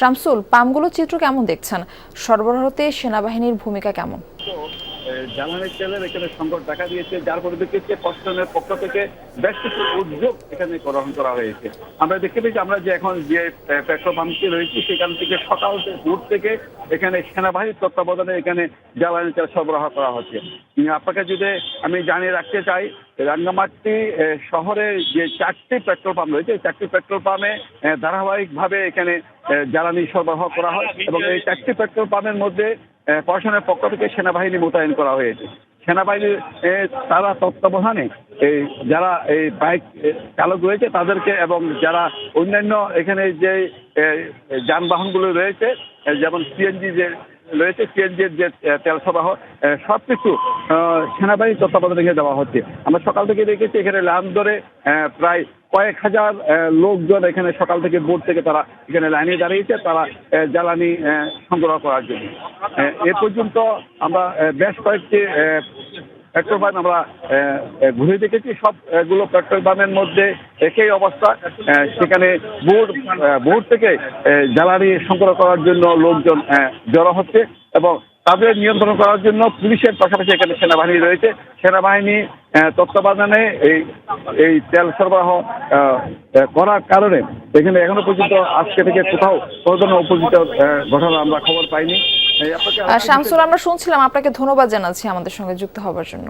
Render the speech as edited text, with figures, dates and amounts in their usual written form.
শামসুল, পামগুলো চিত্র কেমন দেখছেন? সরবরাহতে সেনাবাহিনীর ভূমিকা কেমন? জ্বালানি তেলের এখানে সংকট দেখা দিয়েছে, যার পরিপ্রেক্ষিতে প্রশাসনের পক্ষ থেকে বেশ কিছু উদ্যোগ এখানে গ্রহণ করা হয়েছে। আমরা দেখতে পেয়েছি, আমরা যে এখন যে পেট্রোল পাম্পটি রয়েছে সেখান থেকে সকাল ভোর থেকে এখানে সেনাবাহিনীর তত্ত্বাবধানে এখানে জ্বালানি তেল সরবরাহ করা হচ্ছে। আপনাকে যদি আমি জানিয়ে রাখতে চাই, রাঙ্গামাটি শহরে যে 4টি পেট্রোল পাম্প রয়েছে, 4টি পেট্রোল পাম্পে ধারাবাহিকভাবে এখানে জ্বালানি সরবরাহ করা হয় এবং এই 4টি পেট্রোল পাম্পের মধ্যে প্রশাসনের পক্ষ থেকে সেনাবাহিনী মোতায়েন করা হয়েছে। সেনাবাহিনীর তারা তত্ত্বাবধানে এই যারা এই বাইক চালক রয়েছে তাদেরকে এবং যারা অন্যান্য এখানে যে যানবাহনগুলো রয়েছে, যেমন সিএনজি যে রয়েছে, সিএনজির যে তেল সরবরাহ, সবকিছু সেনাবাহিনীর তত্ত্বাবধানে দেওয়া হচ্ছে। আমরা সকাল থেকে দেখেছি এখানে লাইন ধরে প্রায় কয়েক হাজার লোকজন এখানে সকাল থেকে ভোর থেকে তারা এখানে লাইনে দাঁড়িয়েছে, তারা জ্বালানি সংগ্রহ করার জন্য। এ পর্যন্ত আমরা বেশ কয়েকটি পেট্রোল পাম্প আমরা ঘুরে দেখেছি। সবগুলো পেট্রোল পাম্পের মধ্যে একই অবস্থা। সেখানে ভোর থেকে জ্বালানি সংগ্রহ করার জন্য লোকজন জড়ো হচ্ছে এবং তাদের নিয়ন্ত্রণ করার জন্য পুলিশের পাশাপাশি এখানে সেনাবাহিনী রয়েছে। সেনাবাহিনী তত্ত্বাবধানে এই তেল সরবরাহ করার কারণে এখানে এখনো পর্যন্ত আজকে থেকে কোথাও কোনো ধরনের উপযুক্ত ঘটনা আমরা খবর পাইনি। শামসুল, আমরা শুনছিলাম, আপনাকে ধন্যবাদ জানাচ্ছি আমাদের সঙ্গে যুক্ত হবার জন্য।